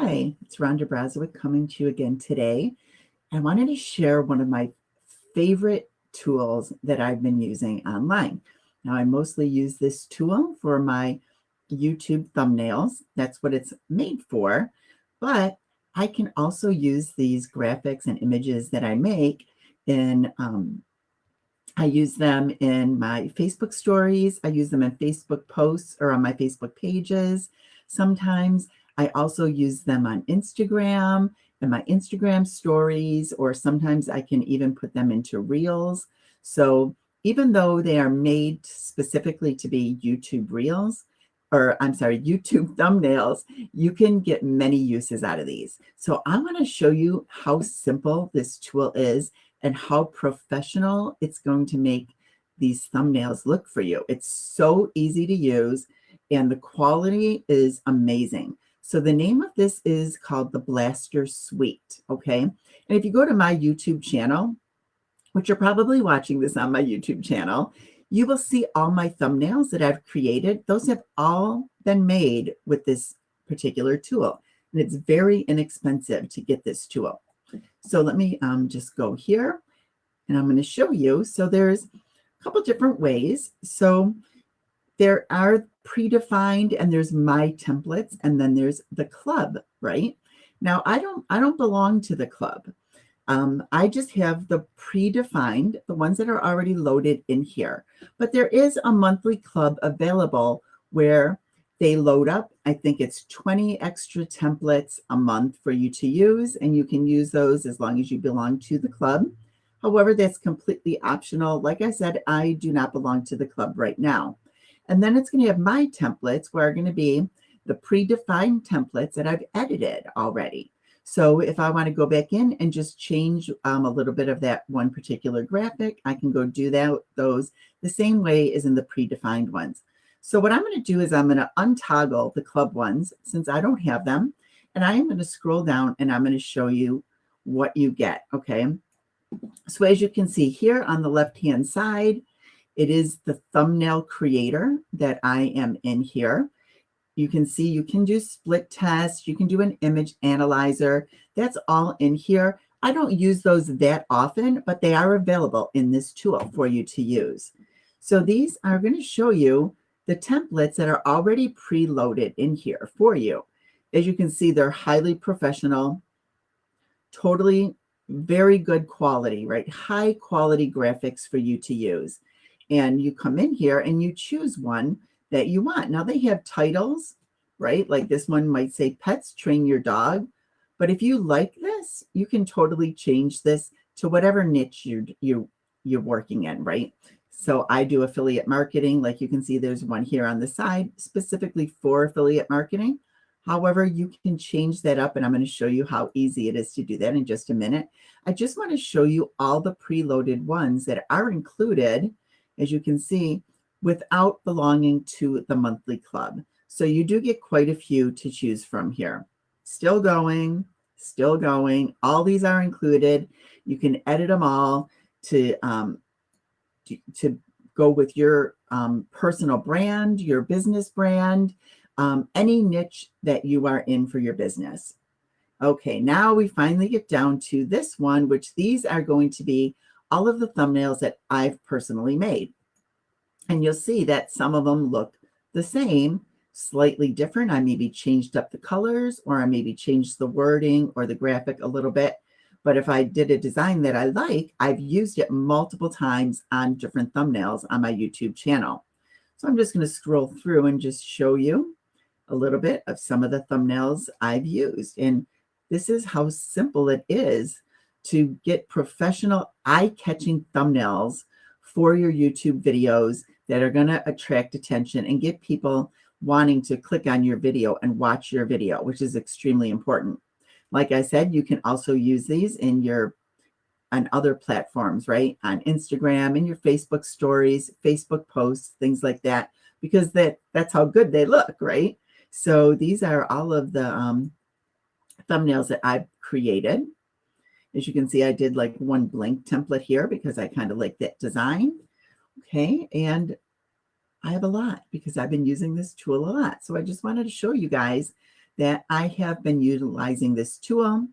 Hi, it's Rhonda coming to you again today. I wanted to share one of my favorite tools that I've been using online. Now, I mostly use this tool for my YouTube thumbnails. That's what it's made for. But I can also use these graphics and images that I make in, I use them in my Facebook stories. I use them in Facebook posts or on my Facebook pages. Sometimes I also use them on Instagram and my Instagram stories, or sometimes I can even put them into reels. So even though they are made specifically to be YouTube reels, or I'm sorry, YouTube thumbnails, you can get many uses out of these. So I want to show you how simple this tool is and how professional it's going to make these thumbnails look for you. It's so easy to use and the quality is amazing. So the name of this is called the Blaster Suite, okay? And if you go to my YouTube channel, which you're probably watching this on my YouTube channel, you will see all my thumbnails that I've created. Those have all been made with this particular tool. And it's very inexpensive to get this tool. So let me just go here and I'm going to show you. So there's a couple different ways. So there are predefined and there's my templates and then there's the club, right? Now I don't belong to the club. I just have the predefined, the ones that are already loaded in here. But there is a monthly club available where they load up. I think it's 20 extra templates a month for you to use, and you can use those as long as you belong to the club. However, that's completely optional. Like I said, I do not belong to the club right now. And then it's going to have my templates where are going to be the predefined templates that I've edited already. So if I want to go back in and just change a little bit of that one particular graphic, I can go do those the same way as in the predefined ones. So what I'm going to do is I'm going to untoggle the club ones since I don't have them. And I am going to scroll down and I'm going to show you what you get. Okay. So as you can see here on the left-hand side, it is the thumbnail creator that I am in here. You can see you can do split tests. You can do an image analyzer. That's all in here. I don't use those that often, but they are available in this tool for you to use. So these are going to show you the templates that are already preloaded in here for you. As you can see, they're highly professional, totally very good quality, right? High quality graphics for you to use. And you come in here and you choose one that you want. Now they have titles, right? Like this one might say pets train your dog. But if you like this, you can totally change this to whatever niche you're working in, right? So I do affiliate marketing. Like you can see there's one here on the side specifically for affiliate marketing. However, you can change that up and I'm going to show you how easy it is to do that in just a minute. I just want to show you all the preloaded ones that are included, as you can see, without belonging to the monthly club. So you do get quite a few to choose from here. Still going, still going. All these are included. You can edit them all to go with your personal brand, your business brand, any niche that you are in for your business. Okay, now we finally get down to this one, which these are going to be all of the thumbnails that I've personally made. And you'll see that some of them look the same, slightly different. I maybe changed up the colors or I maybe changed the wording or the graphic a little bit. But if I did a design that I like, I've used it multiple times on different thumbnails on my YouTube channel. So I'm just going to scroll through and just show you a little bit of some of the thumbnails I've used. And this is how simple it is to get professional eye-catching thumbnails for your YouTube videos that are going to attract attention and get people wanting to click on your video and watch your video, which is extremely important. Like I said, you can also use these on other platforms, right? On Instagram, in your Facebook stories, Facebook posts, things like that, because that's how good they look, right? So these are all of the thumbnails that I've created. As you can see, I did like one blank template here because I kind of like that design. Okay, and I have a lot because I've been using this tool a lot. So I just wanted to show you guys that I have been utilizing this tool,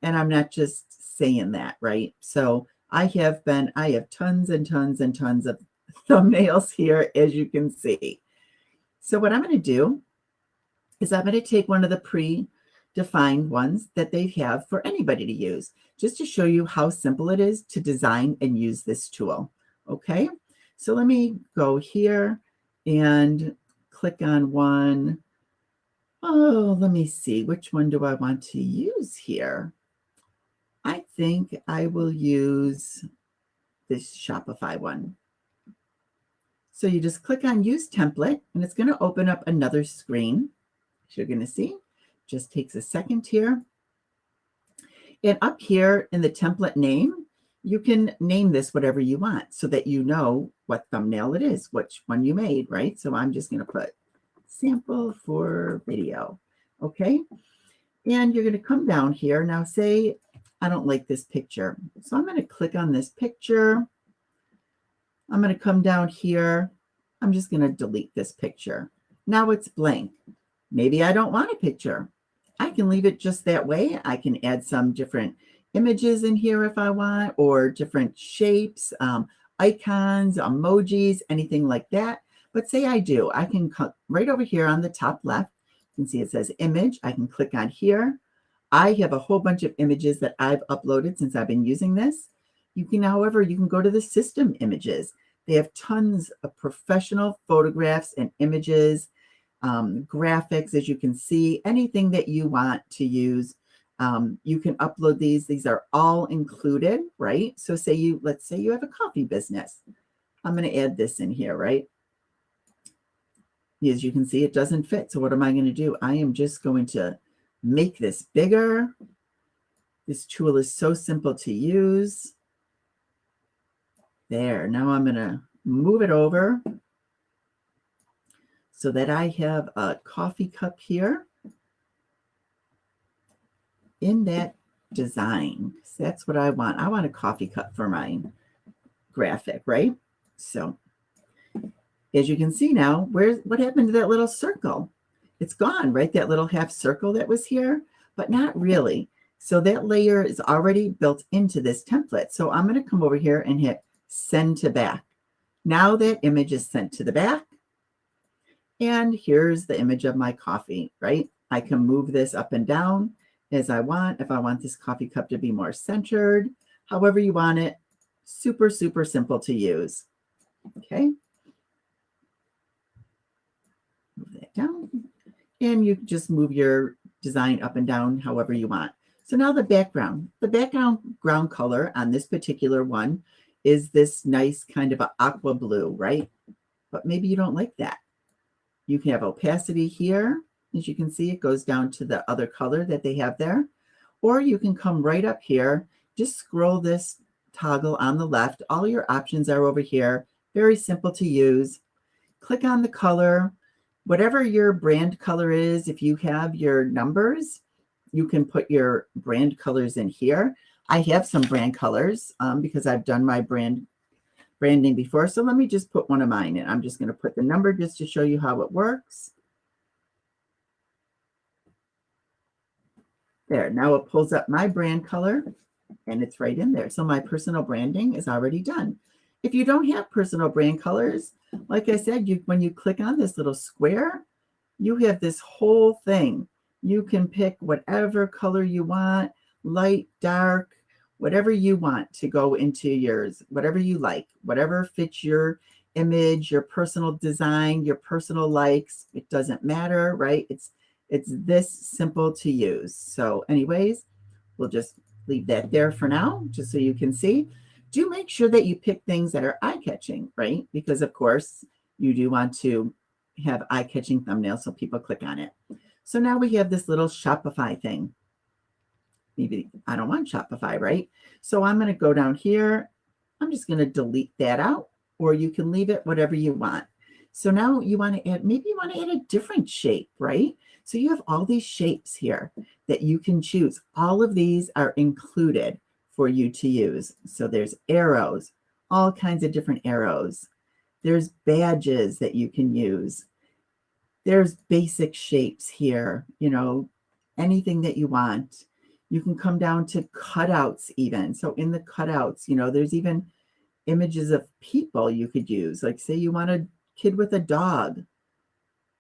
and I'm not just saying that, right? So I have tons and tons and tons of thumbnails here, as you can see. So what I'm going to do is I'm going to take one of the pre-defined ones that they have for anybody to use, just to show you how simple it is to design and use this tool. Okay, so let me go here and click on one. Oh, let me see. Which one do I want to use here? I think I will use this Shopify one. So you just click on Use Template, and it's going to open up another screen. As you're going to see, just takes a second here. And up here in the template name, you can name this whatever you want so that you know what thumbnail it is, which one you made, right? So I'm just going to put sample for video. Okay. And you're going to come down here. Now say, I don't like this picture. So I'm going to click on this picture. I'm going to come down here. I'm just going to delete this picture. Now it's blank. Maybe I don't want a picture. I can leave it just that way. I can add some different images in here if I want, or different shapes, icons, emojis, anything like that. But say I do, I can cut right over here on the top left. You can see it says image. I can click on here. I have a whole bunch of images that I've uploaded since I've been using this. You can, however, you can go to the system images. They have tons of professional photographs and images, graphics, as you can see, anything that you want to use. You can upload these. These are all included, right? So let's say you have a coffee business. I'm going to add this in here, right? As you can see, it doesn't fit. So what am I going to do? I am just going to make this bigger. This tool is so simple to use. There. Now I'm going to move it over so that I have a coffee cup here in that design. So that's what I want. I want a coffee cup for my graphic, right? So as you can see now, what happened to that little circle? It's gone, right? That little half circle that was here, but not really. So that layer is already built into this template. So I'm going to come over here and hit send to back. Now that image is sent to the back. And here's the image of my coffee, right? I can move this up and down as I want. If I want this coffee cup to be more centered, however you want it, super, super simple to use. Okay. Move that down. And you just move your design up and down however you want. So now the background ground color on this particular one is this nice kind of an aqua blue, right? But maybe you don't like that. You can have opacity here. As you can see, it goes down to the other color that they have there. Or you can come right up here, just scroll this toggle on the left. All your options are over here. Very simple to use. Click on the color. Whatever your brand color is, if you have your numbers, you can put your brand colors in here. I have some brand colors because I've done my branding before. So let me just put one of mine in. I'm just going to put the number just to show you how it works. There, now it pulls up my brand color and it's right in there. So my personal branding is already done. If you don't have personal brand colors, like I said, when you click on this little square, you have this whole thing. You can pick whatever color you want, light, dark, whatever you want to go into yours, whatever you like, whatever fits your image, your personal design, your personal likes. It doesn't matter, right? It's this simple to use. So anyways, we'll just leave that there for now, just so you can see. Do make sure that you pick things that are eye-catching, right? Because of course you do want to have eye-catching thumbnails so people click on it. So now we have this little Shopify thing. Maybe I don't want Shopify, right? So I'm going to go down here. I'm just going to delete that out, or you can leave it whatever you want. So now you want to add, maybe you want to add a different shape, right? So you have all these shapes here that you can choose. All of these are included for you to use. So there's arrows, all kinds of different arrows. There's badges that you can use. There's basic shapes here, you know, anything that you want. You can come down to cutouts even. So in the cutouts, you know, there's even images of people you could use. Like say you want a kid with a dog.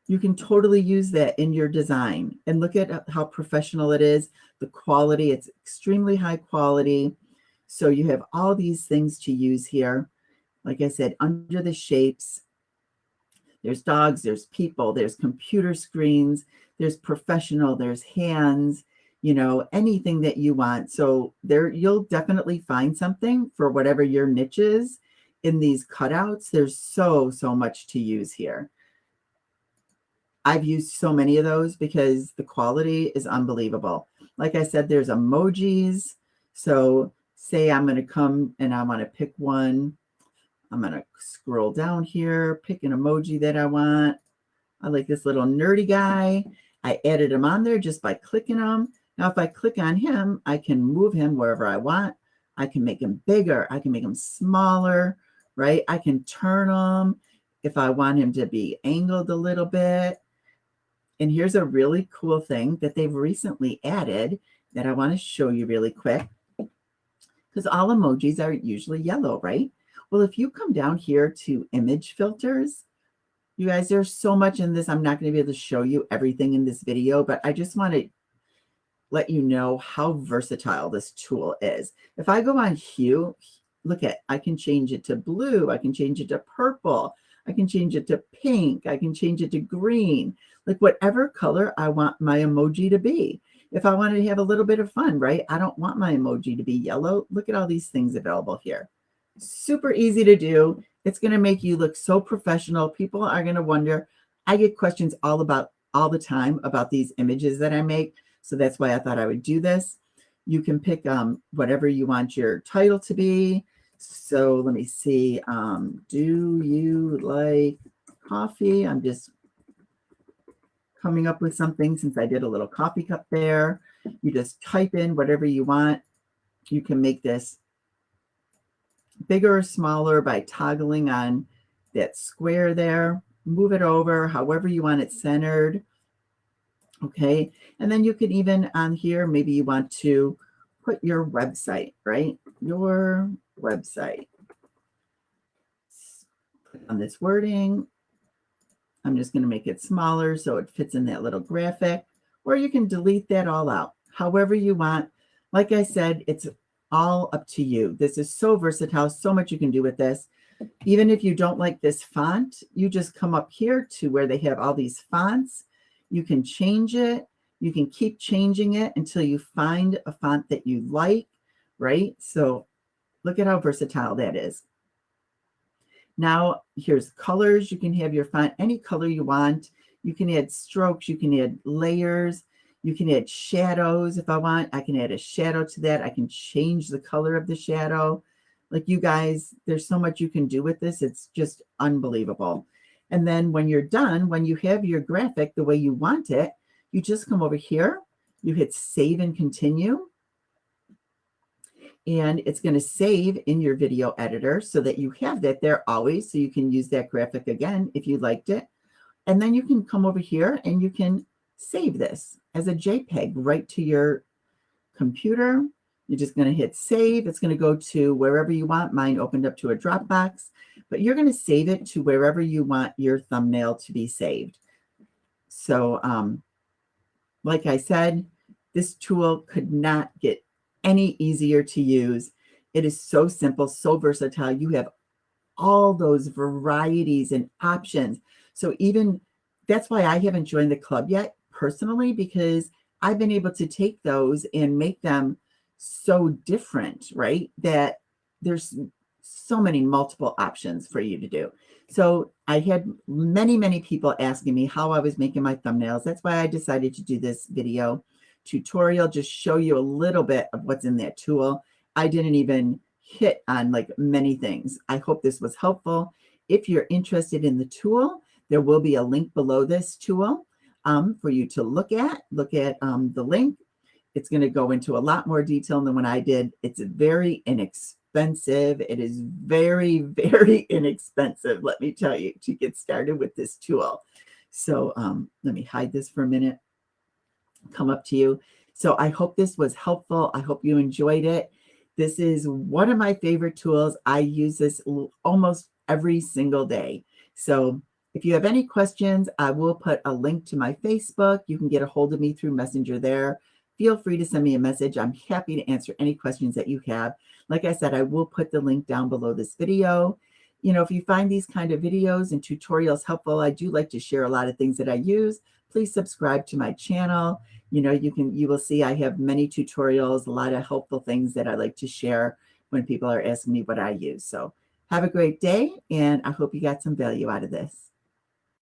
You can totally use that in your design. And look at how professional it is. The quality, it's extremely high quality. So you have all these things to use here. Like I said, under the shapes, there's dogs, there's people, there's computer screens, there's professional, there's hands, you know, anything that you want. So there, you'll definitely find something for whatever your niche is in these cutouts. There's so much to use here. I've used so many of those because the quality is unbelievable. Like I said, there's emojis. So say I'm going to come and I want to pick one. I'm going to scroll down here, pick an emoji that I want. I like this little nerdy guy. I added him on there just by clicking him. Now, if I click on him, I can move him wherever I want. I can make him bigger. I can make him smaller, right? I can turn him if I want him to be angled a little bit. And here's a really cool thing that they've recently added that I want to show you really quick, because all emojis are usually yellow, right? Well, if you come down here to image filters, you guys, there's so much in this. I'm not going to be able to show you everything in this video, but I just want to let you know how versatile this tool is. If I go on hue, look at, I can change it to blue. I can change it to purple. I can change it to pink. I can change it to green, like whatever color I want my emoji to be. If I want to have a little bit of fun, right? I don't want my emoji to be yellow. Look at all these things available here. Super easy to do. It's going to make you look so professional. People are going to wonder. I get questions all the time about these images that I make. So that's why I thought I would do this. You can pick whatever you want your title to be. So let me see. Do you like coffee? I'm just coming up with something since I did a little coffee cup there. You just type in whatever you want. You can make this bigger or smaller by toggling on that square there. Move it over however you want it centered. Okay. And then you could even on here, maybe you want to put your website, right? Your website. Click on this wording. I'm just going to make it smaller so it fits in that little graphic, or you can delete that all out however you want. Like I said, it's all up to you. This is so versatile, so much you can do with this. Even if you don't like this font, you just come up here to where they have all these fonts. You can change it. You can keep changing it until you find a font that you like, right? So look at how versatile that is. Now, here's colors. You can have your font any color you want. You can add strokes. You can add layers. You can add shadows if I want. I can add a shadow to that. I can change the color of the shadow. Like you guys, there's so much you can do with this. It's just unbelievable. And then when you're done, when you have your graphic the way you want it, you just come over here, you hit save and continue. And it's going to save in your video editor so that you have that there always, so you can use that graphic again if you liked it. And then you can come over here and you can save this as a JPEG right to your computer. You're just going to hit save. It's going to go to wherever you want. Mine opened up to a Dropbox, but you're going to save it to wherever you want your thumbnail to be saved. So like I said, this tool could not get any easier to use. It is so simple, so versatile. You have all those varieties and options. So even that's why I haven't joined the club yet personally, because I've been able to take those and make them so different, right? That there's so many multiple options for you to do. So I had many people asking me how I was making my thumbnails. That's why I decided to do this video tutorial, just show you a little bit of what's in that tool. I didn't even hit on like many things. I hope this was helpful. If you're interested in the tool, there will be a link below this tool for you to look at the link. It's going to go into a lot more detail than what I did. It's very inexpensive. It is very inexpensive, let me tell you, to get started with this tool. So let me hide this for a minute, come up to you. So I hope this was helpful. I hope you enjoyed it. This is one of my favorite tools. I use this almost every single day. So if you have any questions, I will put a link to my Facebook. You can get a hold of me through Messenger there. Feel free to send me a message. I'm happy to answer any questions that you have. Like I said, I will put the link down below this video. You know, if you find these kind of videos and tutorials helpful, I do like to share a lot of things that I use. Please subscribe to my channel. You know, you will see I have many tutorials, a lot of helpful things that I like to share when people are asking me what I use. So have a great day, and I hope you got some value out of this.